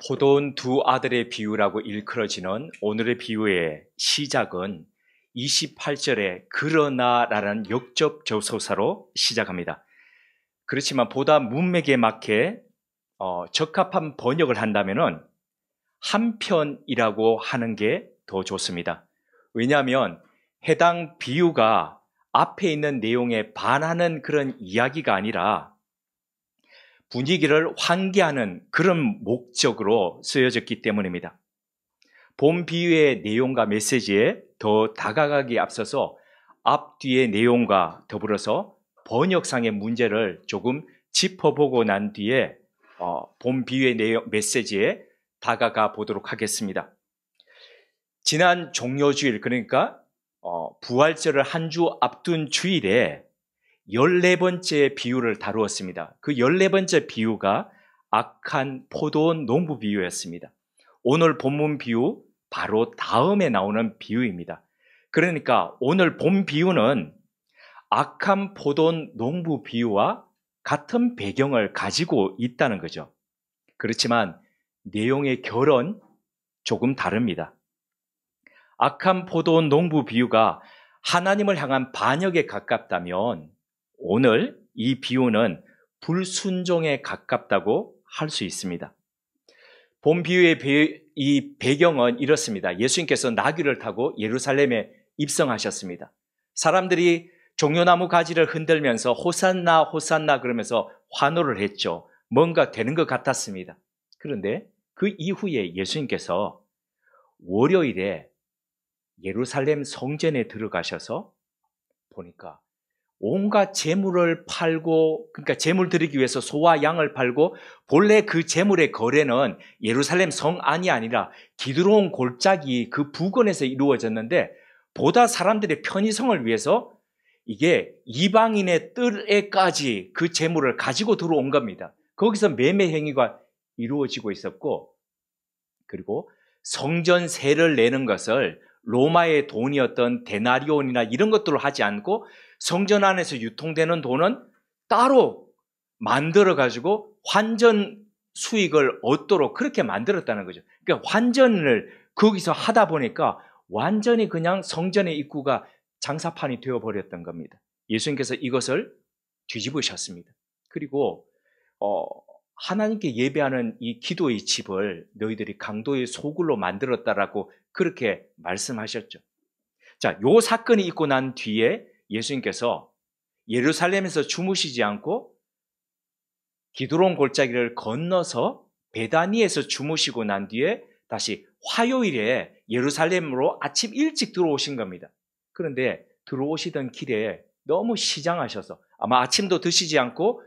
포도원 두 아들의 비유라고 일컬어지는 오늘의 비유의 시작은 28절에 그러나라는 역접 조소사로 시작합니다. 그렇지만 보다 문맥에 맞게 적합한 번역을 한다면 한편이라고 하는 게 더 좋습니다. 왜냐하면 해당 비유가 앞에 있는 내용에 반하는 그런 이야기가 아니라 분위기를 환기하는 그런 목적으로 쓰여졌기 때문입니다. 본 비유의 내용과 메시지에 더 다가가기에 앞서서 앞뒤의 내용과 더불어서 번역상의 문제를 조금 짚어보고 난 뒤에 본 비유의 내용, 메시지에 다가가 보도록 하겠습니다. 지난 종료주일, 그러니까 부활절을 한 주 앞둔 주일에 14번째 비유를 다루었습니다. 그 14번째 비유가 악한 포도원 농부 비유였습니다. 오늘 본문 비유 바로 다음에 나오는 비유입니다. 그러니까 오늘 본 비유는 악한 포도원 농부 비유와 같은 배경을 가지고 있다는 거죠. 그렇지만 내용의 결은 조금 다릅니다. 악한 포도원 농부 비유가 하나님을 향한 반역에 가깝다면 오늘 이 비유는 불순종에 가깝다고 할 수 있습니다. 본 비유의 이 배경은 이렇습니다. 예수님께서 나귀를 타고 예루살렘에 입성하셨습니다. 사람들이 종려나무 가지를 흔들면서 호산나 호산나 그러면서 환호를 했죠. 뭔가 되는 것 같았습니다. 그런데 그 이후에 예수님께서 월요일에 예루살렘 성전에 들어가셔서 보니까 온갖 재물을 팔고, 그러니까 재물 드리기 위해서 소와 양을 팔고, 본래 그 재물의 거래는 예루살렘 성 안이 아니라 기드론 골짜기 그 부근에서 이루어졌는데, 보다 사람들의 편의성을 위해서 이게 이방인의 뜰에까지 그 재물을 가지고 들어온 겁니다. 거기서 매매 행위가 이루어지고 있었고, 그리고 성전세를 내는 것을 로마의 돈이었던 데나리온이나 이런 것들을 하지 않고 성전 안에서 유통되는 돈은 따로 만들어가지고 환전 수익을 얻도록 그렇게 만들었다는 거죠. 그러니까 환전을 거기서 하다 보니까 완전히 그냥 성전의 입구가 장사판이 되어버렸던 겁니다. 예수님께서 이것을 뒤집으셨습니다. 그리고 하나님께 예배하는 이 기도의 집을 너희들이 강도의 소굴로 만들었다라고 그렇게 말씀하셨죠. 자, 요 사건이 있고 난 뒤에 예수님께서 예루살렘에서 주무시지 않고 기드론 골짜기를 건너서 베다니에서 주무시고 난 뒤에 다시 화요일에 예루살렘으로 아침 일찍 들어오신 겁니다. 그런데 들어오시던 길에 너무 시장하셔서 아마 아침도 드시지 않고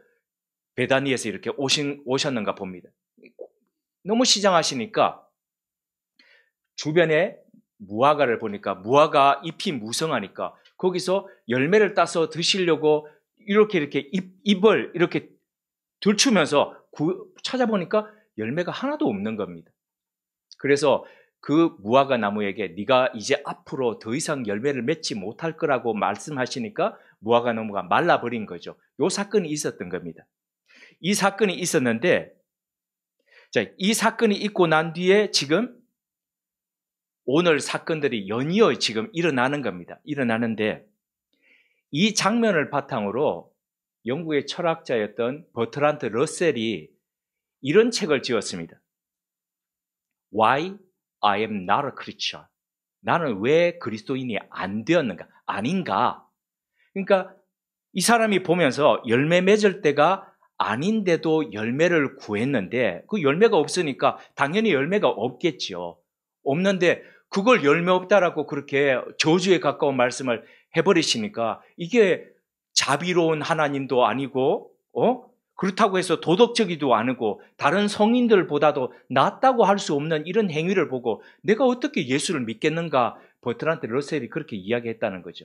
베다니에서 이렇게 오셨는가 봅니다. 너무 시장하시니까 주변에 무화과를 보니까 무화과 잎이 무성하니까 거기서 열매를 따서 드시려고 이렇게 잎을 이렇게 들추면서 찾아보니까 열매가 하나도 없는 겁니다. 그래서 그 무화과 나무에게 네가 이제 앞으로 더 이상 열매를 맺지 못할 거라고 말씀하시니까 무화과 나무가 말라버린 거죠. 이 사건이 있었던 겁니다. 이 사건이 있었는데, 자, 이 사건이 있고 난 뒤에 지금 오늘 사건들이 연이어 지금 일어나는 겁니다. 일어나는데 이 장면을 바탕으로 영국의 철학자였던 버트란트 러셀이 이런 책을 지었습니다. Why I am not a Christian. 나는 왜 그리스도인이 안 되었는가? 아닌가? 그러니까 이 사람이 보면서 열매 맺을 때가 아닌데도 열매를 구했는데 그 열매가 없으니까 당연히 열매가 없겠죠. 없는데 그걸 열매 없다라고 그렇게 저주에 가까운 말씀을 해버리시니까 이게 자비로운 하나님도 아니고 그렇다고 해서 도덕적이도 아니고 다른 성인들보다도 낫다고 할 수 없는 이런 행위를 보고 내가 어떻게 예수를 믿겠는가 버트란트 러셀이 그렇게 이야기했다는 거죠.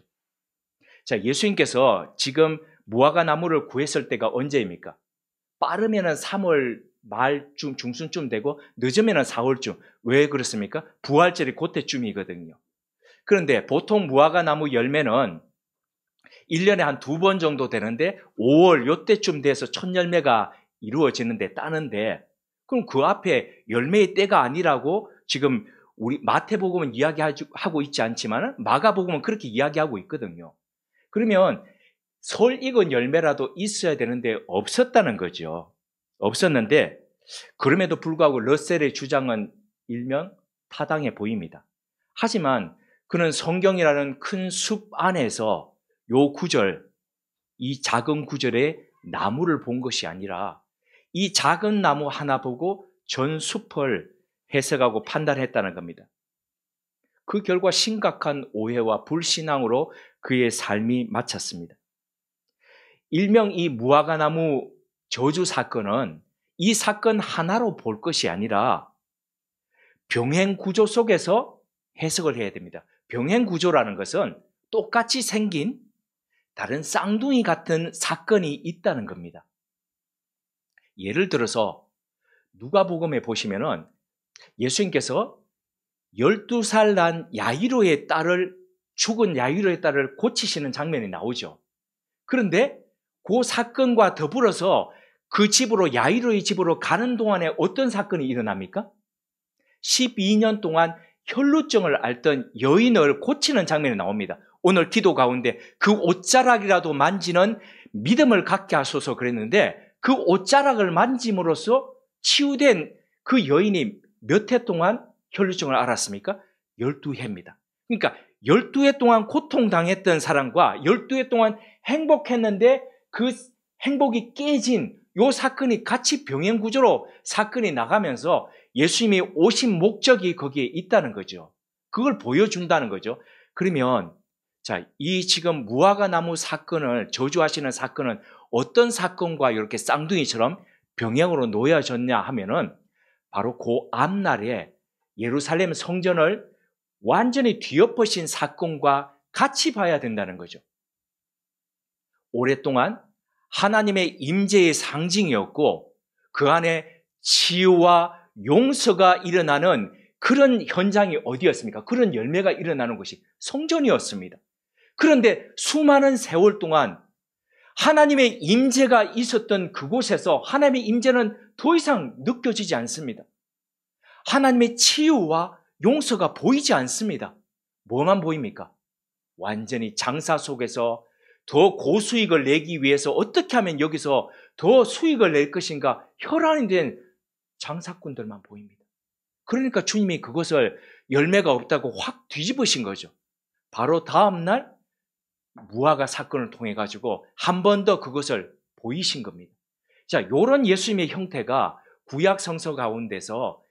자, 예수님께서 지금 무화과 나무를 구했을 때가 언제입니까? 빠르면은 3월 말쯤 중순쯤 되고 늦으면은 4월쯤. 왜 그렇습니까? 부활절이 그때쯤이거든요. 그런데 보통 무화과 나무 열매는 1년에 한 2번 정도 되는데 5월 요때쯤 돼서 첫 열매가 이루어지는데 따는데 그럼 그 앞에 열매의 때가 아니라고 지금 우리 마태복음은 이야기하고 있지 않지만 마가복음은 그렇게 이야기하고 있거든요. 그러면 설 익은 열매라도 있어야 되는데 없었다는 거죠. 없었는데 그럼에도 불구하고 러셀의 주장은 일명 타당해 보입니다. 하지만 그는 성경이라는 큰 숲 안에서 요 구절, 이 작은 구절에 나무를 본 것이 아니라 이 작은 나무 하나 보고 전 숲을 해석하고 판단했다는 겁니다. 그 결과 심각한 오해와 불신앙으로 그의 삶이 마쳤습니다. 일명 이 무화과나무 저주 사건은 이 사건 하나로 볼 것이 아니라 병행 구조 속에서 해석을 해야 됩니다. 병행 구조라는 것은 똑같이 생긴 다른 쌍둥이 같은 사건이 있다는 겁니다. 예를 들어서 누가복음에 보시면은 예수님께서 12살 난 야이로의 딸을, 죽은 야이로의 딸을 고치시는 장면이 나오죠. 그런데 그 사건과 더불어서 그 집으로, 야이로의 집으로 가는 동안에 어떤 사건이 일어납니까? 12년 동안 혈루증을 앓던 여인을 고치는 장면이 나옵니다. 오늘 기도 가운데 그 옷자락이라도 만지는 믿음을 갖게 하소서 그랬는데 그 옷자락을 만짐으로써 치유된 그 여인이 몇 해 동안 혈루증을 앓았습니까? 12해입니다. 그러니까 12해 동안 고통당했던 사람과 12해 동안 행복했는데 그 행복이 깨진 이 사건이 같이 병행구조로 사건이 나가면서 예수님이 오신 목적이 거기에 있다는 거죠. 그걸 보여준다는 거죠. 그러면 자, 이 지금 무화과나무 사건을 저주하시는 사건은 어떤 사건과 이렇게 쌍둥이처럼 병행으로 놓여졌냐 하면은 바로 그 앞날에 예루살렘 성전을 완전히 뒤엎으신 사건과 같이 봐야 된다는 거죠. 오랫동안 하나님의 임재의 상징이었고 그 안에 치유와 용서가 일어나는 그런 현장이 어디였습니까? 그런 열매가 일어나는 곳이 성전이었습니다. 그런데 수많은 세월 동안 하나님의 임재가 있었던 그곳에서 하나님의 임재는 더 이상 느껴지지 않습니다. 하나님의 치유와 용서가 보이지 않습니다. 뭐만 보입니까? 완전히 장사 속에서 더 고수익을 내기 위해서 어떻게 하면 여기서 더 수익을 낼 것인가 혈안이 된 장사꾼들만 보입니다. 그러니까 주님이 그것을 열매가 없다고 확 뒤집으신 거죠. 바로 다음날 무화과 사건을 통해 가지고 한 번 더 그것을 보이신 겁니다. 자, 이런 예수님의 형태가 구약 성서 가운데서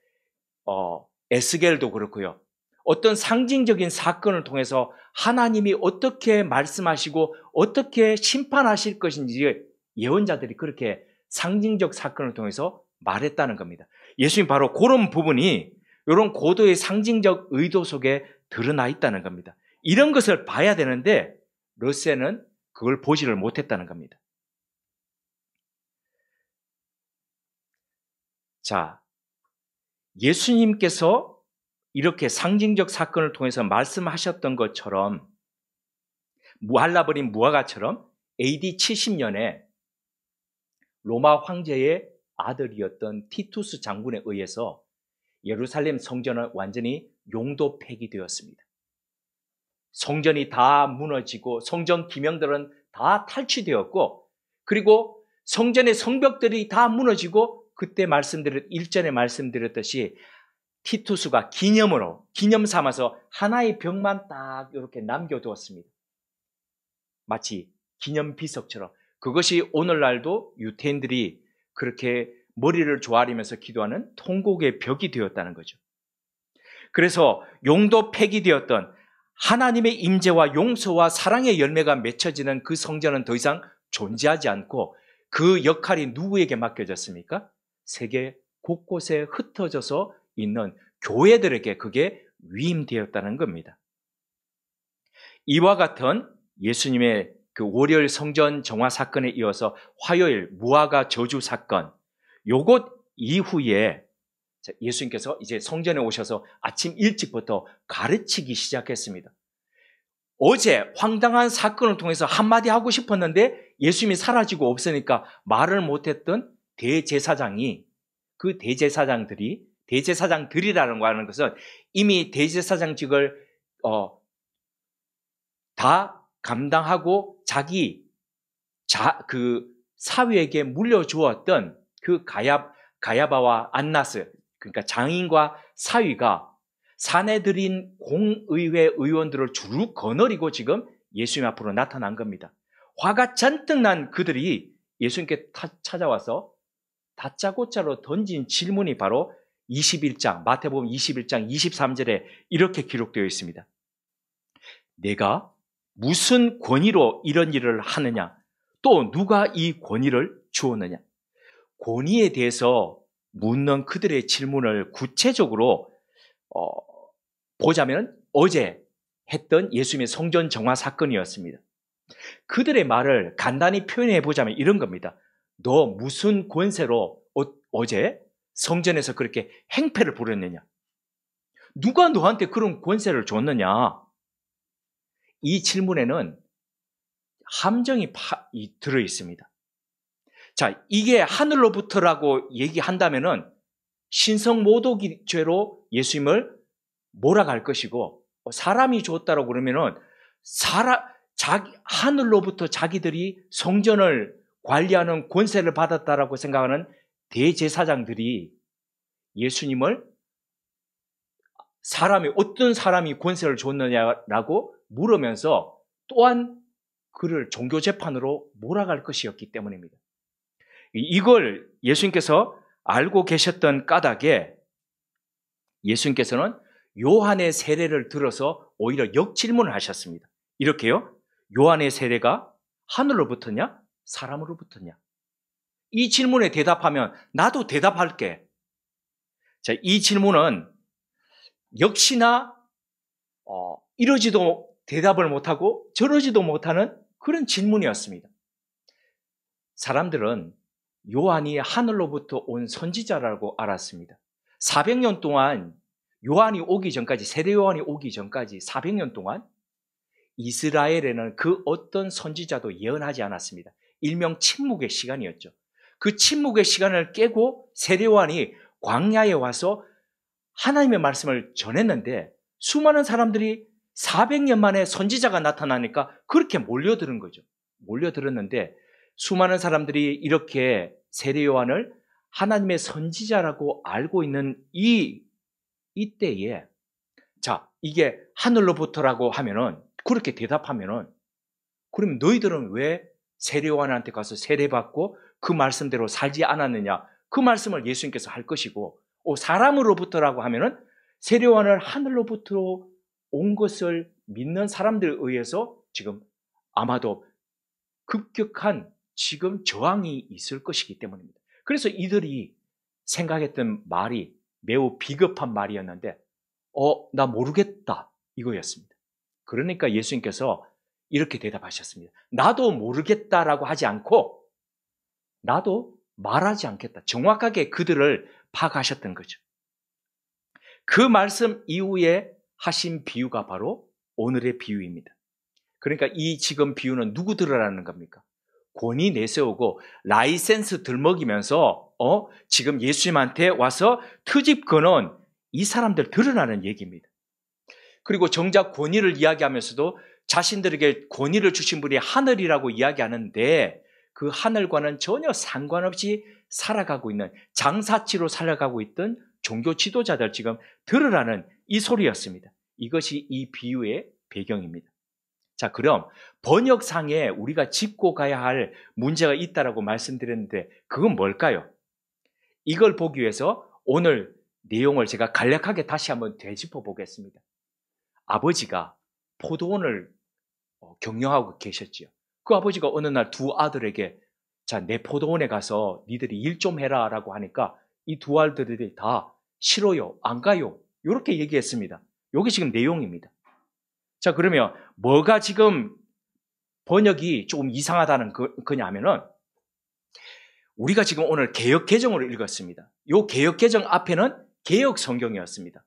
에스겔도 그렇고요. 어떤 상징적인 사건을 통해서 하나님이 어떻게 말씀하시고 어떻게 심판하실 것인지 예언자들이 그렇게 상징적 사건을 통해서 말했다는 겁니다. 예수님 바로 그런 부분이 이런 고도의 상징적 의도 속에 드러나 있다는 겁니다. 이런 것을 봐야 되는데 러셀은 그걸 보지를 못했다는 겁니다. 자, 예수님께서 이렇게 상징적 사건을 통해서 말씀하셨던 것처럼 말라버린 무화과처럼 AD 70년에 로마 황제의 아들이었던 티투스 장군에 의해서 예루살렘 성전은 완전히 용도 폐기되었습니다. 성전이 다 무너지고 성전 기명들은 다 탈취되었고 그리고 성전의 성벽들이 다 무너지고 그때 일전에 말씀드렸듯이 티투스가 기념 삼아서 하나의 벽만 딱 이렇게 남겨두었습니다. 마치 기념 비석처럼. 그것이 오늘날도 유태인들이 그렇게 머리를 조아리면서 기도하는 통곡의 벽이 되었다는 거죠. 그래서 용도 폐기되었던 하나님의 임재와 용서와 사랑의 열매가 맺혀지는 그 성전은 더 이상 존재하지 않고 그 역할이 누구에게 맡겨졌습니까? 세계 곳곳에 흩어져서 있는 교회들에게 그게 위임되었다는 겁니다. 이와 같은 예수님의 그 월요일 성전 정화 사건에 이어서 화요일 무화과 저주 사건, 요것 이후에 예수님께서 이제 성전에 오셔서 아침 일찍부터 가르치기 시작했습니다. 어제 황당한 사건을 통해서 한마디 하고 싶었는데 예수님이 사라지고 없으니까 말을 못했던 대제사장이 그 대제사장들이라는 거 하는 것은 이미 대제사장직을 다 감당하고 그 사위에게 물려주었던 그 가야바와 안나스, 그러니까 장인과 사위가 사내들인 공의회 의원들을 주룩 거느리고 지금 예수님 앞으로 나타난 겁니다. 화가 잔뜩 난 그들이 예수님께 찾아와서 다짜고짜로 던진 질문이 바로 21장, 마태복음 21장 23절에 이렇게 기록되어 있습니다. 내가 무슨 권위로 이런 일을 하느냐? 또 누가 이 권위를 주었느냐? 권위에 대해서 묻는 그들의 질문을 구체적으로 보자면 어제 했던 예수님의 성전 정화 사건이었습니다. 그들의 말을 간단히 표현해 보자면 이런 겁니다. 너 무슨 권세로 어제 성전에서 그렇게 행패를 부렸느냐? 누가 너한테 그런 권세를 줬느냐? 이 질문에는 함정이 들어 있습니다. 자, 이게 하늘로부터라고 얘기한다면은 신성모독죄로 예수님을 몰아갈 것이고, 사람이 줬다라고 그러면은 하늘로부터 자기들이 성전을 관리하는 권세를 받았다라고 생각하는 대제사장들이 예수님을 어떤 사람이 권세를 줬느냐라고 물으면서 또한 그를 종교재판으로 몰아갈 것이었기 때문입니다. 이걸 예수님께서 알고 계셨던 까닭에 예수님께서는 요한의 세례를 들어서 오히려 역질문을 하셨습니다. 이렇게요. 요한의 세례가 하늘로부터냐? 사람으로부터냐? 이 질문에 대답하면 나도 대답할게. 자, 이 질문은 역시나 이러지도 대답을 못하고 저러지도 못하는 그런 질문이었습니다. 사람들은 요한이 하늘로부터 온 선지자라고 알았습니다. 400년 동안 세례 요한이 오기 전까지 400년 동안 이스라엘에는 그 어떤 선지자도 예언하지 않았습니다. 일명 침묵의 시간이었죠. 그 침묵의 시간을 깨고 세례 요한이 광야에 와서 하나님의 말씀을 전했는데 수많은 사람들이 400년 만에 선지자가 나타나니까 그렇게 몰려드는 거죠. 몰려들었는데 수많은 사람들이 이렇게 세례 요한을 하나님의 선지자라고 알고 있는 이때에 자, 이게 하늘로부터라고 하면은 그렇게 대답하면은 그러면 너희들은 왜 세례 요한한테 가서 세례받고 그 말씀대로 살지 않았느냐? 그 말씀을 예수님께서 할 것이고 사람으로부터라고 하면은 세례 요한을 하늘로부터 온 것을 믿는 사람들에 의해서 지금 아마도 급격한 지금 저항이 있을 것이기 때문입니다. 그래서 이들이 생각했던 말이 매우 비겁한 말이었는데 나 모르겠다 이거였습니다. 그러니까 예수님께서 이렇게 대답하셨습니다. 나도 모르겠다라고 하지 않고 나도 말하지 않겠다. 정확하게 그들을 파악하셨던 거죠. 그 말씀 이후에 하신 비유가 바로 오늘의 비유입니다. 그러니까 이 지금 비유는 누구 들으라는 겁니까? 권위 내세우고 라이센스 들먹이면서 지금 예수님한테 와서 트집 거는 이 사람들 들으라는 얘기입니다. 그리고 정작 권위를 이야기하면서도 자신들에게 권위를 주신 분이 하늘이라고 이야기하는데 그 하늘과는 전혀 상관없이 살아가고 있는 장사치로 살아가고 있던 종교 지도자들 지금 들으라는 이 소리였습니다. 이것이 이 비유의 배경입니다. 자, 그럼 번역상에 우리가 짚고 가야 할 문제가 있다라고 말씀드렸는데 그건 뭘까요? 이걸 보기 위해서 오늘 내용을 제가 간략하게 다시 한번 되짚어 보겠습니다. 아버지가 포도원을 경영하고 계셨지요. 그 아버지가 어느 날 두 아들에게 자, 내 포도원에 가서 니들이 일 좀 해라 라고 하니까 이 두 아들들이 다 싫어요, 안 가요 이렇게 얘기했습니다. 이게 지금 내용입니다. 자, 그러면 뭐가 지금 번역이 조금 이상하다는 거냐면은 우리가 지금 오늘 개역개정으로 읽었습니다. 이 개역개정 앞에는 개역 성경이었습니다.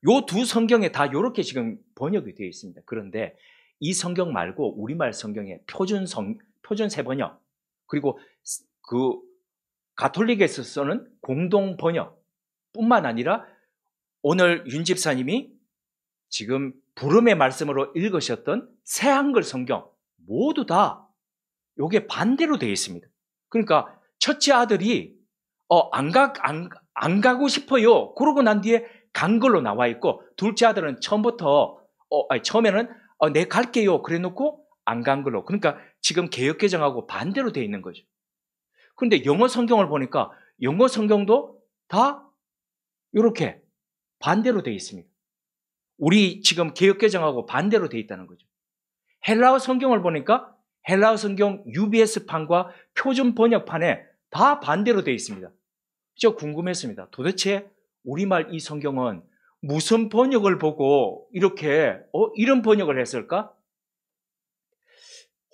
이 두 성경에 다 이렇게 지금 번역이 되어 있습니다. 그런데 이 성경 말고 우리말 성경에 표준 세번역 그리고 그 가톨릭에서 쓰는 공동 번역뿐만 아니라 오늘 윤 집사님이 지금 부름의 말씀으로 읽으셨던 새 한글 성경 모두 다 요게 반대로 되어 있습니다. 그러니까 첫째 아들이 안 가고 싶어요. 그러고 난 뒤에 간 걸로 나와 있고, 둘째 아들은 처음에는 네 갈게요. 그래 놓고 안 간 걸로. 그러니까 지금 개역개정하고 반대로 되어 있는 거죠. 그런데 영어 성경을 보니까 영어 성경도 다 이렇게 반대로 되어 있습니다. 우리 지금 개역개정하고 반대로 되어 있다는 거죠. 헬라어 성경을 보니까 헬라어 성경 UBS판과 표준 번역판에 다 반대로 되어 있습니다. 저 궁금했습니다. 도대체 우리말 이 성경은 무슨 번역을 보고 이렇게 이런 번역을 했을까?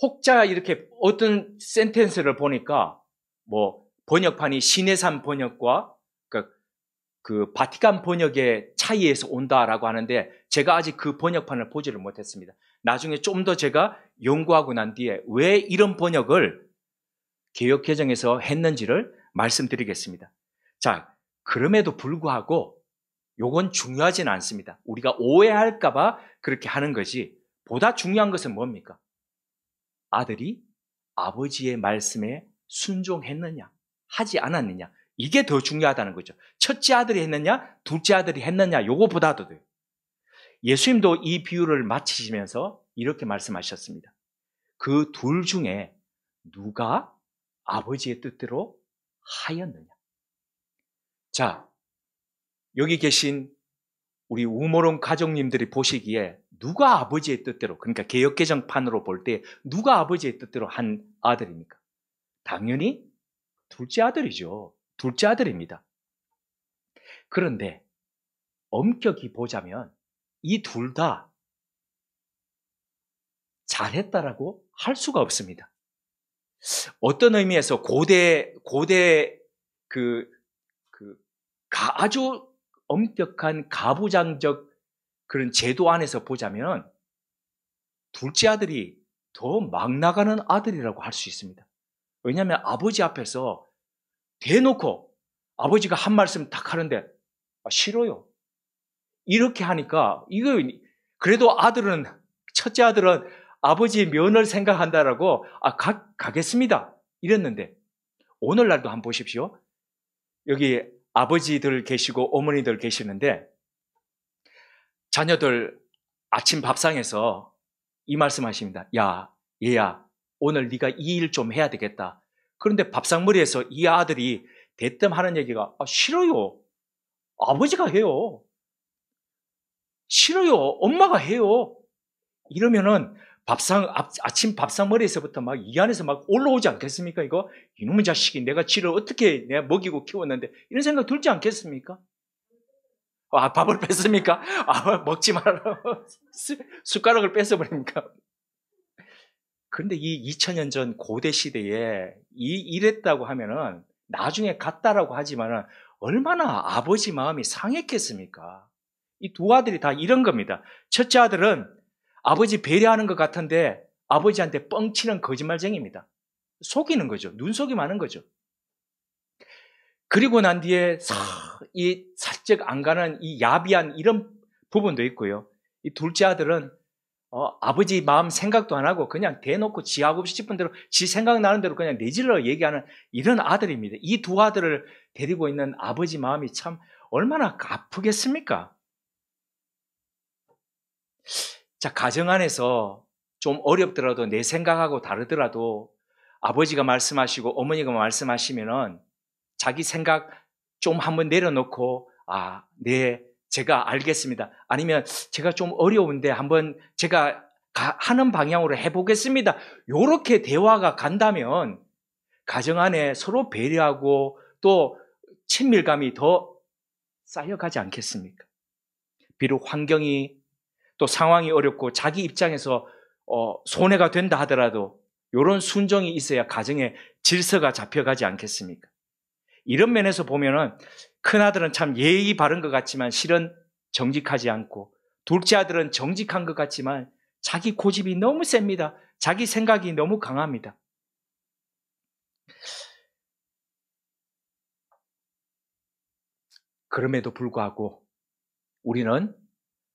혹자 이렇게 어떤 센텐스를 보니까 뭐 번역판이 신해산 번역과 그 바티칸 번역의 차이에서 온다라고 하는데, 제가 아직 그 번역판을 보지를 못했습니다. 나중에 좀 더 제가 연구하고 난 뒤에 왜 이런 번역을 개역개정에서 했는지를 말씀드리겠습니다. 자, 그럼에도 불구하고 요건 중요하진 않습니다. 우리가 오해할까봐 그렇게 하는 것이, 보다 중요한 것은 뭡니까? 아들이 아버지의 말씀에 순종했느냐, 하지 않았느냐, 이게 더 중요하다는 거죠. 첫째 아들이 했느냐, 둘째 아들이 했느냐, 요거보다도 돼요. 예수님도 이 비유를 마치시면서 이렇게 말씀하셨습니다. 그 둘 중에 누가 아버지의 뜻대로 하였느냐. 자, 여기 계신 우리 우모론 가족님들이 보시기에 누가 아버지의 뜻대로, 그러니까 개역개정판으로 볼 때 누가 아버지의 뜻대로 한 아들입니까? 당연히 둘째 아들이죠. 둘째 아들입니다. 그런데 엄격히 보자면 이 둘 다 잘했다라고 할 수가 없습니다. 어떤 의미에서 고대 아주 엄격한 가부장적 그런 제도 안에서 보자면 둘째 아들이 더 막 나가는 아들이라고 할 수 있습니다. 왜냐하면 아버지 앞에서 대놓고 아버지가 한 말씀 딱 하는데 싫어요. 이렇게 하니까 그래도 첫째 아들은 아버지의 면을 생각한다라고 가겠습니다. 이랬는데 오늘날도 한번 보십시오. 여기 아버지들 계시고 어머니들 계시는데 자녀들 아침 밥상에서 이 말씀하십니다. 야, 얘야, 오늘 네가 이 일 좀 해야 되겠다. 그런데 밥상머리에서 이 아들이 대뜸 하는 얘기가 싫어요. 아버지가 해요. 싫어요. 엄마가 해요. 이러면은 아침 밥상머리에서부터 막 이 안에서 막 올라오지 않겠습니까? 이놈의 자식이 내가 지를 어떻게 내가 먹이고 키웠는데, 이런 생각 들지 않겠습니까? 밥을 뺐습니까? 먹지 말라. 숟가락을 뺏어버립니까? 그런데 이 2000년 전 고대 시대에 이랬다고 하면은 나중에 갔다라고 하지만은 얼마나 아버지 마음이 상했겠습니까? 이 두 아들이 다 이런 겁니다. 첫째 아들은 아버지 배려하는 것 같은데 아버지한테 뻥치는 거짓말쟁이입니다. 속이는 거죠. 눈속임 하는 거죠. 그리고 난 뒤에 이 살짝 안 가는 이 야비한 이런 부분도 있고요. 이 둘째 아들은 아버지 마음 생각도 안 하고 그냥 대놓고 지 하고 싶은 대로 지 생각나는 대로 그냥 내질러 얘기하는 이런 아들입니다. 이 두 아들을 데리고 있는 아버지 마음이 참 얼마나 아프겠습니까? 자, 가정 안에서 좀 어렵더라도 내 생각하고 다르더라도 아버지가 말씀하시고 어머니가 말씀하시면은 자기 생각 좀 한번 내려놓고 네, 제가 알겠습니다. 아니면 제가 좀 어려운데 한번 제가 하는 방향으로 해보겠습니다. 이렇게 대화가 간다면 가정 안에 서로 배려하고 또 친밀감이 더 쌓여가지 않겠습니까? 비록 환경이 또 상황이 어렵고 자기 입장에서 손해가 된다 하더라도 이런 순종이 있어야 가정에 질서가 잡혀가지 않겠습니까? 이런 면에서 보면은 큰아들은 참 예의 바른 것 같지만 실은 정직하지 않고, 둘째 아들은 정직한 것 같지만 자기 고집이 너무 셉니다. 자기 생각이 너무 강합니다. 그럼에도 불구하고 우리는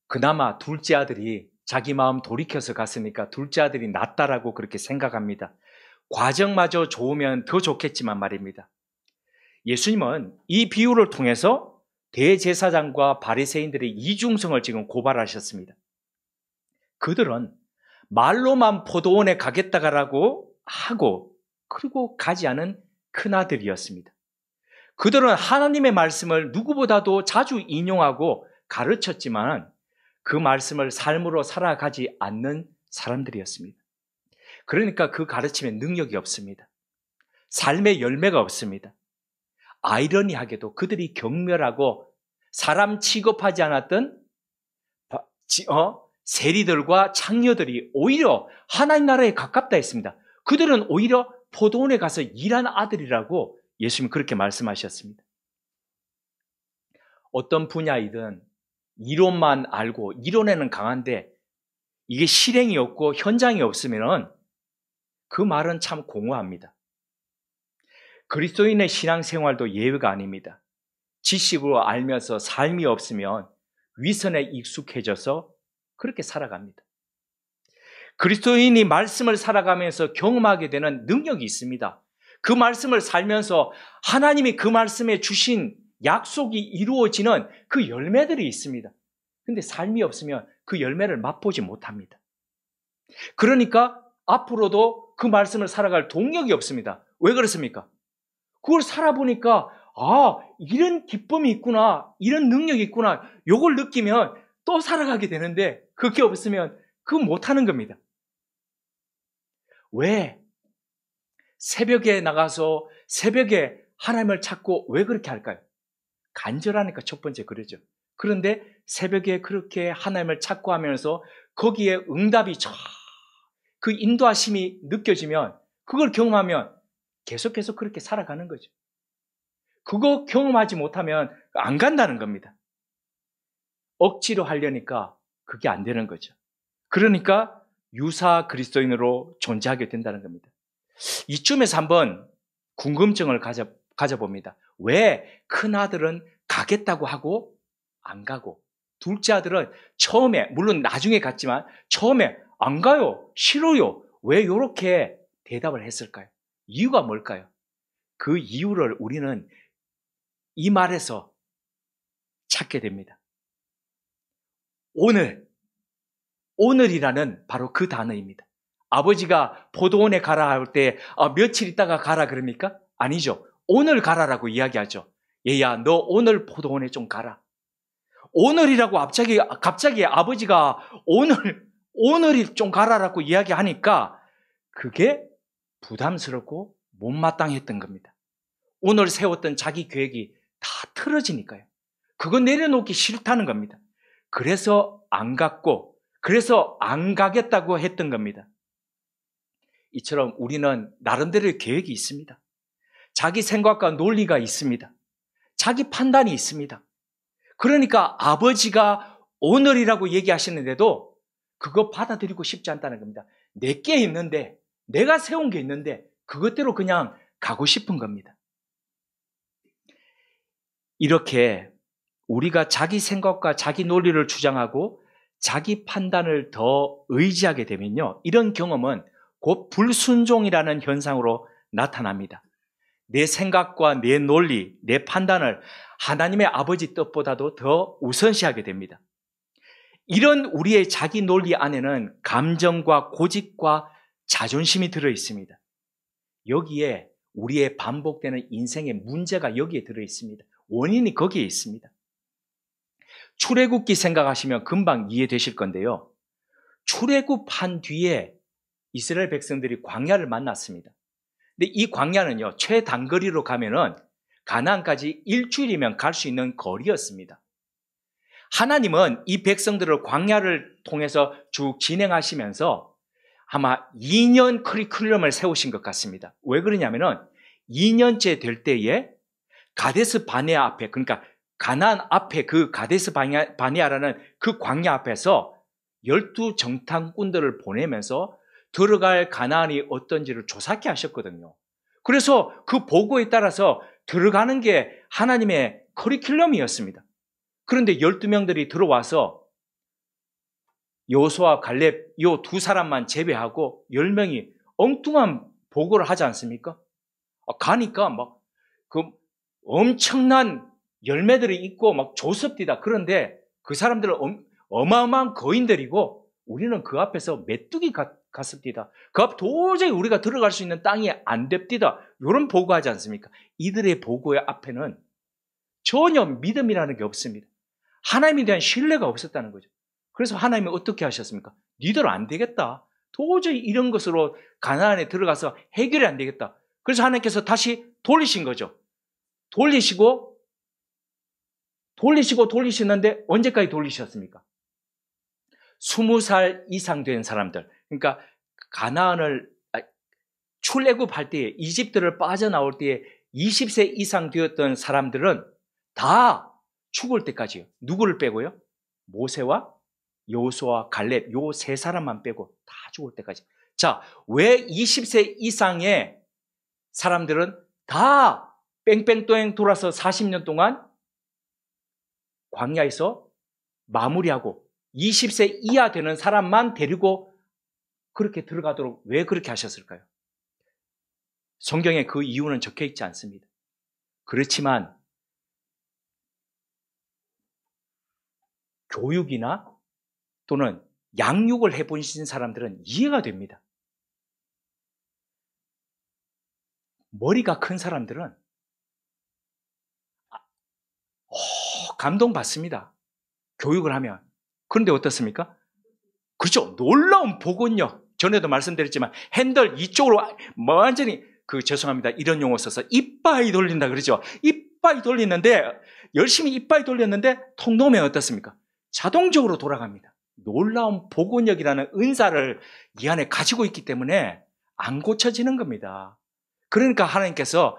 그나마 둘째 아들이 자기 마음 돌이켜서 갔으니까 둘째 아들이 낫다라고 그렇게 생각합니다. 과정마저 좋으면 더 좋겠지만 말입니다. 예수님은 이 비유를 통해서 대제사장과 바리새인들의 이중성을 지금 고발하셨습니다. 그들은 말로만 포도원에 가겠다라고 하고 그리고 가지 않은 큰아들이었습니다. 그들은 하나님의 말씀을 누구보다도 자주 인용하고 가르쳤지만 그 말씀을 삶으로 살아가지 않는 사람들이었습니다. 그러니까 그 가르침에 능력이 없습니다. 삶의 열매가 없습니다. 아이러니하게도 그들이 경멸하고 사람 취급하지 않았던 세리들과 창녀들이 오히려 하나님 나라에 가깝다 했습니다. 그들은 오히려 포도원에 가서 일한 아들이라고 예수님이 그렇게 말씀하셨습니다. 어떤 분야이든 이론만 알고 이론에는 강한데 이게 실행이 없고 현장이 없으면 그 말은 참 공허합니다. 그리스도인의 신앙생활도 예외가 아닙니다. 지식으로 알면서 삶이 없으면 위선에 익숙해져서 그렇게 살아갑니다. 그리스도인이 말씀을 살아가면서 경험하게 되는 능력이 있습니다. 그 말씀을 살면서 하나님이 그 말씀에 주신 약속이 이루어지는 그 열매들이 있습니다. 근데 삶이 없으면 그 열매를 맛보지 못합니다. 그러니까 앞으로도 그 말씀을 살아갈 동력이 없습니다. 왜 그렇습니까? 그걸 살아보니까 이런 기쁨이 있구나, 이런 능력이 있구나, 요걸 느끼면 또 살아가게 되는데 그게 없으면 그거 못하는 겁니다. 왜? 새벽에 나가서 새벽에 하나님을 찾고 왜 그렇게 할까요? 간절하니까 첫 번째 그러죠. 그런데 새벽에 그렇게 하나님을 찾고 하면서 거기에 응답이 그 인도하심이 느껴지면 그걸 경험하면 계속해서 그렇게 살아가는 거죠. 그거 경험하지 못하면 안 간다는 겁니다. 억지로 하려니까 그게 안 되는 거죠. 그러니까 유사 그리스도인으로 존재하게 된다는 겁니다. 이쯤에서 한번 궁금증을 가져봅니다. 왜 큰아들은 가겠다고 하고 안 가고 둘째 아들은 처음에, 물론 나중에 갔지만 처음에 안 가요, 싫어요. 왜 이렇게 대답을 했을까요? 이유가 뭘까요? 그 이유를 우리는 이 말에서 찾게 됩니다. 오늘이라는 바로 그 단어입니다. 아버지가 포도원에 가라 할 때 며칠 있다가 가라 그럽니까? 아니죠. 오늘 가라라고 이야기하죠. 얘야, 너 오늘 포도원에 좀 가라. 오늘이라고 갑자기 아버지가 오늘이 좀 가라라고 이야기하니까 그게 부담스럽고 못마땅했던 겁니다. 오늘 세웠던 자기 계획이 다 틀어지니까요. 그거 내려놓기 싫다는 겁니다. 그래서 안 갔고, 그래서 안 가겠다고 했던 겁니다. 이처럼 우리는 나름대로의 계획이 있습니다. 자기 생각과 논리가 있습니다. 자기 판단이 있습니다. 그러니까 아버지가 오늘이라고 얘기하시는데도 그거 받아들이고 싶지 않다는 겁니다. 내게 있는데, 내가 세운 게 있는데 그것대로 그냥 가고 싶은 겁니다. 이렇게 우리가 자기 생각과 자기 논리를 주장하고 자기 판단을 더 의지하게 되면요, 이런 경험은 곧 불순종이라는 현상으로 나타납니다. 내 생각과 내 논리, 내 판단을 하나님의 아버지 뜻보다도 더 우선시하게 됩니다. 이런 우리의 자기 논리 안에는 감정과 고집과 자존심이 들어 있습니다. 여기에 우리의 반복되는 인생의 문제가 여기에 들어 있습니다. 원인이 거기에 있습니다. 출애굽기 생각하시면 금방 이해되실 건데요. 출애굽한 뒤에 이스라엘 백성들이 광야를 만났습니다. 근데 이 광야는요, 최단거리로 가면은 가나안까지 일주일이면 갈 수 있는 거리였습니다. 하나님은 이 백성들을 광야를 통해서 쭉 진행하시면서 아마 2년 커리큘럼을 세우신 것 같습니다. 왜 그러냐면은 2년째 될 때에 가데스 바네아 앞에, 그러니까 가나안 앞에 그 가데스 바네아라는 그 광야 앞에서 12 정탐꾼들을 보내면서 들어갈 가나안이 어떤지를 조사케 하셨거든요. 그래서 그 보고에 따라서 들어가는 게 하나님의 커리큘럼이었습니다. 그런데 12명들이 들어와서 여호수아와 갈렙 요 두 사람만 제외하고 10명이 엉뚱한 보고를 하지 않습니까? 가니까 막 그 엄청난 열매들이 있고 막 조섭디다. 그런데 그 사람들은 어마어마한 거인들이고 우리는 그 앞에서 메뚜기 같습니다. 그 앞 도저히 우리가 들어갈 수 있는 땅이 안 됩디다. 이런 보고하지 않습니까? 이들의 보고의 앞에는 전혀 믿음이라는 게 없습니다. 하나님에 대한 신뢰가 없었다는 거죠. 그래서 하나님이 어떻게 하셨습니까? 니들 안 되겠다. 도저히 이런 것으로 가나안에 들어가서 해결이 안 되겠다. 그래서 하나님께서 다시 돌리신 거죠. 돌리시는데 언제까지 돌리셨습니까? 20살 이상 된 사람들, 그러니까 가나안을 출애굽할 때에 이집트를 빠져나올 때에 20세 이상 되었던 사람들은 다 죽을 때까지요. 누구를 빼고요? 모세와 여호수아, 갈렙 요 세 사람만 빼고 다 죽을 때까지. 자, 왜 20세 이상의 사람들은 다 뺑뺑또행 돌아서 40년 동안 광야에서 마무리하고 20세 이하 되는 사람만 데리고 그렇게 들어가도록 왜 그렇게 하셨을까요? 성경에 그 이유는 적혀 있지 않습니다. 그렇지만 교육이나 또는 양육을 해보신 사람들은 이해가 됩니다. 머리가 큰 사람들은 감동받습니다. 교육을 하면. 그런데 어떻습니까? 그렇죠. 놀라운 복은요. 전에도 말씀드렸지만 핸들 이쪽으로 완전히 죄송합니다. 이런 용어 써서 이빠이 돌린다 그러죠. 이빠이 돌리는데 열심히 이빠이 돌렸는데 통 놓으면 어떻습니까? 자동적으로 돌아갑니다. 놀라운 복원력이라는 은사를 이 안에 가지고 있기 때문에 안 고쳐지는 겁니다. 그러니까 하나님께서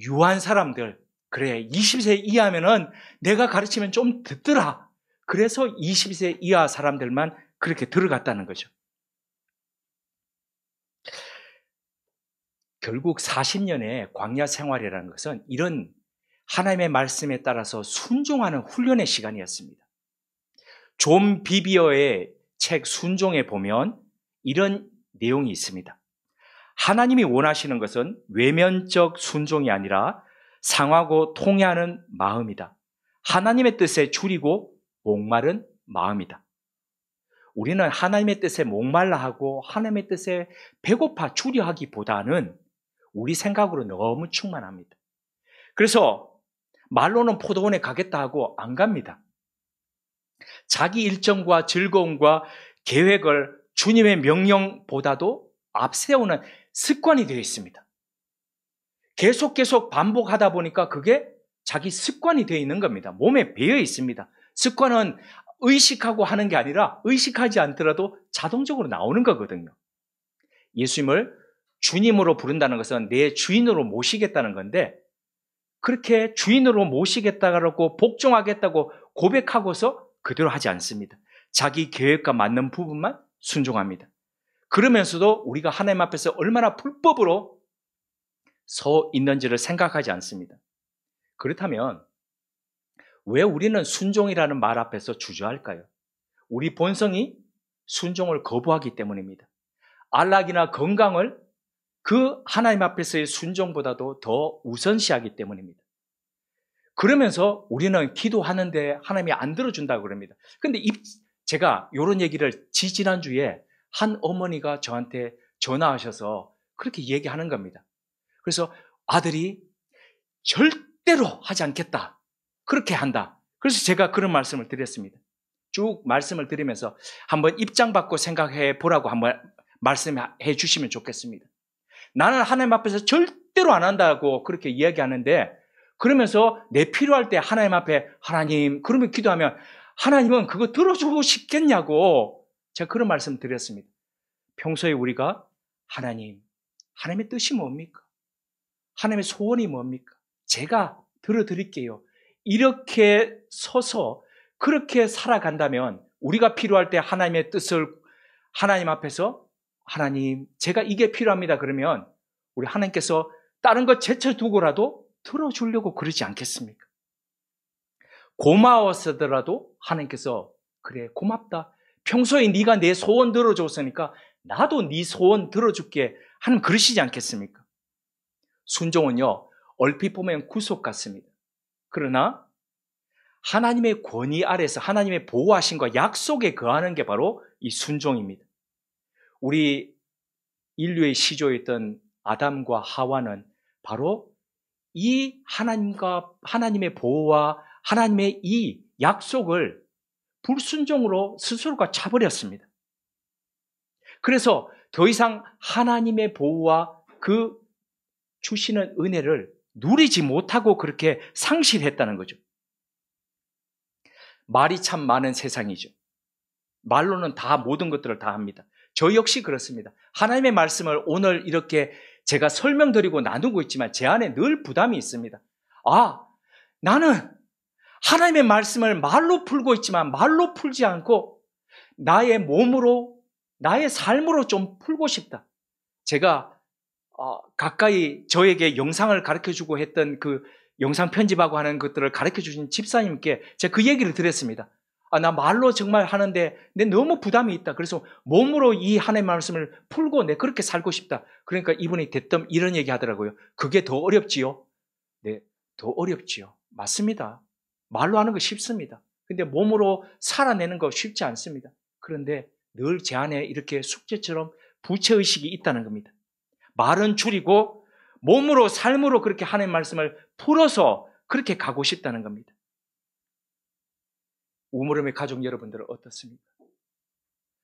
유한 사람들, 그래 20세 이하면은 내가 가르치면 좀 듣더라. 그래서 20세 이하 사람들만 그렇게 들어갔다는 거죠. 결국 40년의 광야 생활이라는 것은 이런 하나님의 말씀에 따라서 순종하는 훈련의 시간이었습니다. 존 비비어의 책 순종에 보면 이런 내용이 있습니다. 하나님이 원하시는 것은 외면적 순종이 아니라 상하고 통회하는 마음이다. 하나님의 뜻에 줄이고 목마른 마음이다. 우리는 하나님의 뜻에 목말라 하고 하나님의 뜻에 배고파 주려 하기보다는 우리 생각으로 너무 충만합니다. 그래서 말로는 포도원에 가겠다 하고 안 갑니다. 자기 일정과 즐거움과 계획을 주님의 명령보다도 앞세우는 습관이 되어 있습니다. 계속 반복하다 보니까 그게 자기 습관이 되어 있는 겁니다. 몸에 배어 있습니다. 습관은 의식하고 하는 게 아니라 의식하지 않더라도 자동적으로 나오는 거거든요. 예수님을 주님으로 부른다는 것은 내 주인으로 모시겠다는 건데 그렇게 주인으로 모시겠다고 복종하겠다고 고백하고서 그대로 하지 않습니다. 자기 계획과 맞는 부분만 순종합니다. 그러면서도 우리가 하나님 앞에서 얼마나 불법으로 서 있는지를 생각하지 않습니다. 그렇다면 왜 우리는 순종이라는 말 앞에서 주저할까요? 우리 본성이 순종을 거부하기 때문입니다. 안락이나 건강을 그 하나님 앞에서의 순종보다도 더 우선시하기 때문입니다. 그러면서 우리는 기도하는데 하나님이 안 들어준다고 그럽니다. 근데 제가 이런 얘기를 지지난주에 한 어머니가 저한테 전화하셔서 그렇게 얘기하는 겁니다. 그래서 아들이 절대로 하지 않겠다. 그렇게 한다. 그래서 제가 그런 말씀을 드렸습니다. 쭉 말씀을 드리면서 한번 입장 바꿔 생각해 보라고 한번 말씀해 주시면 좋겠습니다. 나는 하나님 앞에서 절대로 안 한다고 그렇게 이야기하는데 그러면서 내 필요할 때 하나님 앞에 하나님 그러면 기도하면 하나님은 그거 들어주고 싶겠냐고 제가 그런 말씀 드렸습니다. 평소에 우리가 하나님의 뜻이 뭡니까? 하나님의 소원이 뭡니까? 제가 들어드릴게요. 이렇게 서서 그렇게 살아간다면 우리가 필요할 때 하나님의 뜻을 하나님 앞에서 하나님 제가 이게 필요합니다. 그러면 우리 하나님께서 다른 것 제쳐두고라도 들어주려고 그러지 않겠습니까? 고마워서더라도 하나님께서 그래 고맙다. 평소에 네가 내 소원 들어줬으니까 나도 네 소원 들어줄게 하는 그러시지 않겠습니까? 순종은요, 얼핏 보면 구속 같습니다. 그러나 하나님의 권위 아래서 하나님의 보호하심과 약속에 거하는 게 바로 이 순종입니다. 우리 인류의 시조였던 아담과 하와는 바로 이 하나님의 보호와 하나님의 이 약속을 불순종으로 스스로가 차버렸습니다. 그래서 더 이상 하나님의 보호와 그 주시는 은혜를 누리지 못하고 그렇게 상실했다는 거죠. 말이 참 많은 세상이죠. 말로는 다 모든 것들을 다 합니다. 저 역시 그렇습니다. 하나님의 말씀을 오늘 이렇게 제가 설명드리고 나누고 있지만 제 안에 늘 부담이 있습니다. 나는 하나님의 말씀을 말로 풀고 있지만 말로 풀지 않고 나의 몸으로, 나의 삶으로 좀 풀고 싶다. 제가 가까이 저에게 영상을 가르쳐주고 했던 그 영상 편집하고 하는 것들을 가르쳐주신 집사님께 제가 그 얘기를 드렸습니다. 나 말로 정말 하는데 내 너무 부담이 있다. 그래서 몸으로 이 하나님의 말씀을 풀고 내 그렇게 살고 싶다. 그러니까 이분이 대뜸 이런 얘기 하더라고요. 그게 더 어렵지요? 네, 더 어렵지요. 맞습니다. 말로 하는 거 쉽습니다. 근데 몸으로 살아내는 거 쉽지 않습니다. 그런데 늘 제 안에 이렇게 숙제처럼 부채의식이 있다는 겁니다. 말은 줄이고 몸으로 삶으로 그렇게 하나님의 말씀을 풀어서 그렇게 가고 싶다는 겁니다. 우물음의 가족 여러분들은 어떻습니까?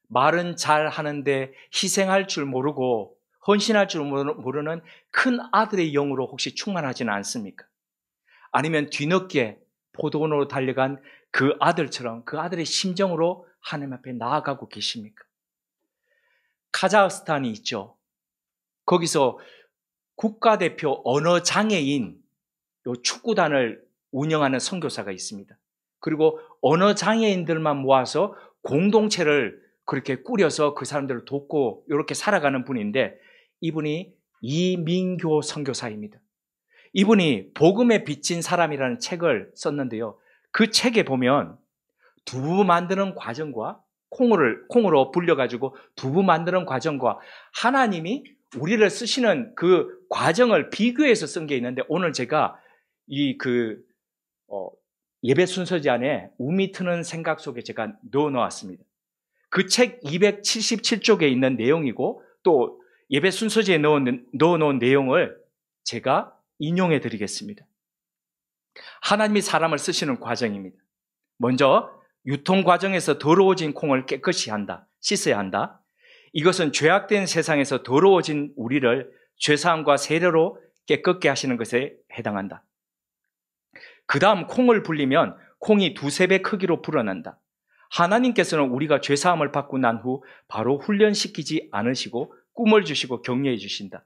말은 잘 하는데 희생할 줄 모르고 헌신할 줄 모르는 큰 아들의 영으로 혹시 충만하지는 않습니까? 아니면 뒤늦게 포도원으로 달려간 그 아들처럼 그 아들의 심정으로 하나님 앞에 나아가고 계십니까? 카자흐스탄이 있죠. 거기서 국가대표 언어장애인 축구단을 운영하는 선교사가 있습니다. 그리고 언어장애인들만 모아서 공동체를 그렇게 꾸려서 그 사람들을 돕고 이렇게 살아가는 분인데 이분이 이민교 선교사입니다. 이분이 복음에 빚진 사람이라는 책을 썼는데요. 그 책에 보면 두부 만드는 과정과 콩으로 불려가지고 두부 만드는 과정과 하나님이 우리를 쓰시는 그 과정을 비교해서 쓴 게 있는데 오늘 제가 예배 순서지 안에 우미 트는 생각 속에 제가 넣어놓았습니다. 그 책 277쪽에 있는 내용이고 또 예배 순서지에 넣어놓은 내용을 제가 인용해 드리겠습니다. 하나님이 사람을 쓰시는 과정입니다. 먼저 유통 과정에서 더러워진 콩을 깨끗이 한다. 씻어야 한다. 이것은 죄악된 세상에서 더러워진 우리를 죄사함과 세례로 깨끗게 하시는 것에 해당한다. 그 다음 콩을 불리면 콩이 2-3배 크기로 불어난다. 하나님께서는 우리가 죄사함을 받고 난 후 바로 훈련시키지 않으시고 꿈을 주시고 격려해 주신다.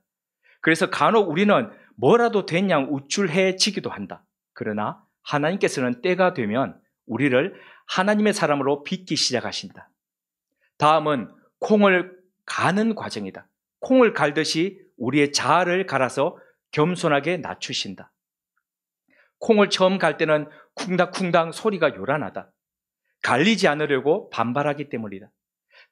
그래서 간혹 우리는 뭐라도 된 양 우쭐해지기도 한다. 그러나 하나님께서는 때가 되면 우리를 하나님의 사람으로 빚기 시작하신다. 다음은 콩을 가는 과정이다. 콩을 갈듯이 우리의 자아를 갈아서 겸손하게 낮추신다. 콩을 처음 갈 때는 쿵닥쿵닥 소리가 요란하다. 갈리지 않으려고 반발하기 때문이다.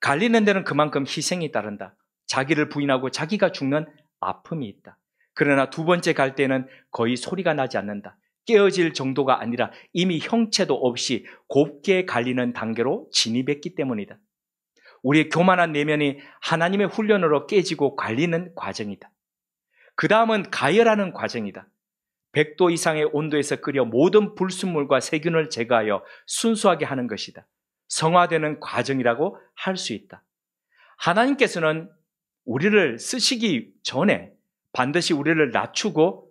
갈리는 데는 그만큼 희생이 따른다. 자기를 부인하고 자기가 죽는 아픔이 있다. 그러나 두 번째 갈 때는 거의 소리가 나지 않는다. 깨어질 정도가 아니라 이미 형체도 없이 곱게 갈리는 단계로 진입했기 때문이다. 우리의 교만한 내면이 하나님의 훈련으로 깨지고 갈리는 과정이다. 그 다음은 가열하는 과정이다. 100도 이상의 온도에서 끓여 모든 불순물과 세균을 제거하여 순수하게 하는 것이다. 성화되는 과정이라고 할 수 있다. 하나님께서는 우리를 쓰시기 전에 반드시 우리를 낮추고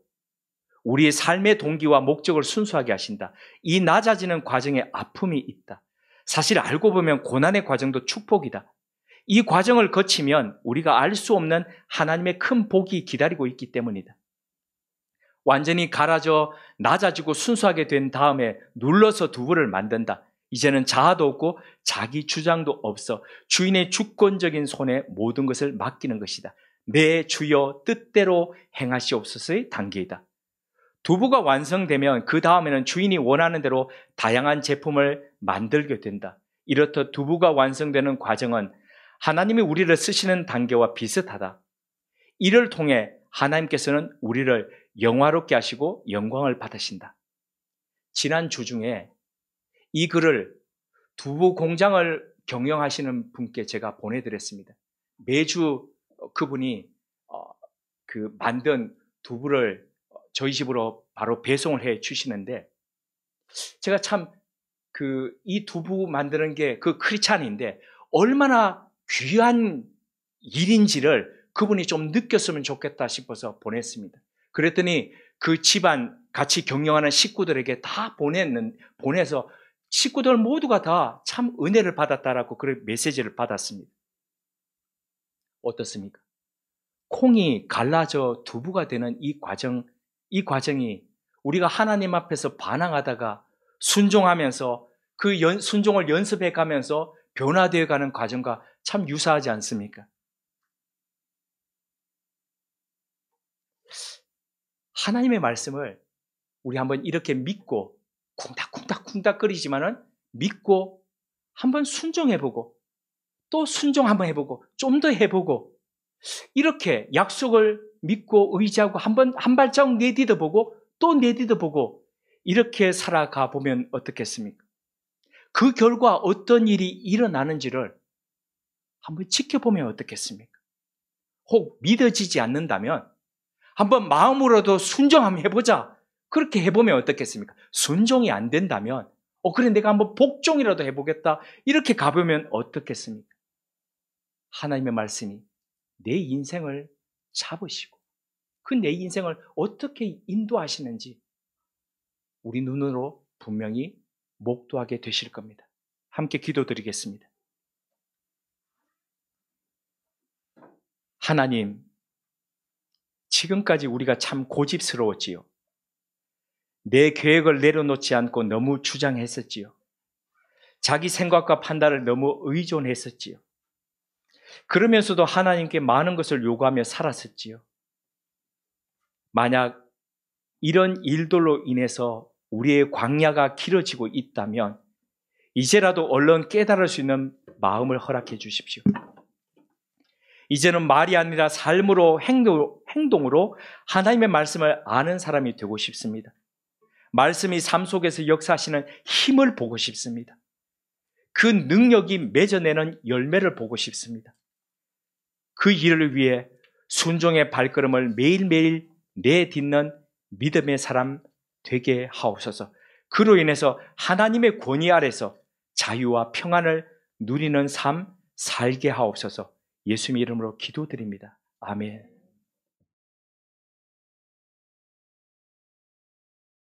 우리의 삶의 동기와 목적을 순수하게 하신다. 이 낮아지는 과정에 아픔이 있다. 사실 알고 보면 고난의 과정도 축복이다. 이 과정을 거치면 우리가 알 수 없는 하나님의 큰 복이 기다리고 있기 때문이다. 완전히 갈아져 낮아지고 순수하게 된 다음에 눌러서 두부를 만든다. 이제는 자아도 없고 자기 주장도 없어 주인의 주권적인 손에 모든 것을 맡기는 것이다. 내 주여 뜻대로 행하시옵소서의 단계이다. 두부가 완성되면 그 다음에는 주인이 원하는 대로 다양한 제품을 만들게 된다. 이렇듯 두부가 완성되는 과정은 하나님이 우리를 쓰시는 단계와 비슷하다. 이를 통해 하나님께서는 우리를 영화롭게 하시고 영광을 받으신다. 지난 주 중에 이 글을 두부 공장을 경영하시는 분께 제가 보내드렸습니다. 매주 그분이 만든 두부를 저희 집으로 바로 배송을 해 주시는데, 제가 참 이 두부 만드는 게 그 크리스찬인데 얼마나 귀한 일인지를 그분이 좀 느꼈으면 좋겠다 싶어서 보냈습니다. 그랬더니 그 집안 같이 경영하는 식구들에게 다 보내서 식구들 모두가 다 참 은혜를 받았다라고 그런 메시지를 받았습니다. 어떻습니까? 콩이 갈라져 두부가 되는 이 과정이 우리가 하나님 앞에서 반항하다가 순종하면서 그 순종을 연습해 가면서 변화되어 가는 과정과 참 유사하지 않습니까? 하나님의 말씀을 우리 한번 이렇게 믿고 쿵닥쿵닥쿵닥거리지만은 믿고 한번 순종해보고 또 순종 한번 해보고 좀 더 해보고, 이렇게 약속을 믿고 의지하고 한 발자국 내딛어보고 또 내딛어보고 이렇게 살아가 보면 어떻겠습니까? 그 결과 어떤 일이 일어나는지를 한번 지켜보면 어떻겠습니까? 혹 믿어지지 않는다면 한번 마음으로도 순종 한번 해보자. 그렇게 해보면 어떻겠습니까? 순종이 안 된다면 그래 내가 한번 복종이라도 해보겠다. 이렇게 가보면 어떻겠습니까? 하나님의 말씀이 내 인생을 잡으시고 그 내 인생을 어떻게 인도하시는지 우리 눈으로 분명히 목도하게 되실 겁니다. 함께 기도드리겠습니다. 하나님, 지금까지 우리가 참 고집스러웠지요. 내 계획을 내려놓지 않고 너무 주장했었지요. 자기 생각과 판단을 너무 의존했었지요. 그러면서도 하나님께 많은 것을 요구하며 살았었지요. 만약 이런 일들로 인해서 우리의 광야가 길어지고 있다면 이제라도 얼른 깨달을 수 있는 마음을 허락해 주십시오. 이제는 말이 아니라 삶으로 행동으로 하나님의 말씀을 아는 사람이 되고 싶습니다. 말씀이 삶 속에서 역사하시는 힘을 보고 싶습니다. 그 능력이 맺어내는 열매를 보고 싶습니다. 그 일을 위해 순종의 발걸음을 매일매일 내딛는 믿음의 사람 되게 하옵소서. 그로 인해서 하나님의 권위 아래서 자유와 평안을 누리는 삶 살게 하옵소서. 예수님 이름으로 기도드립니다. 아멘.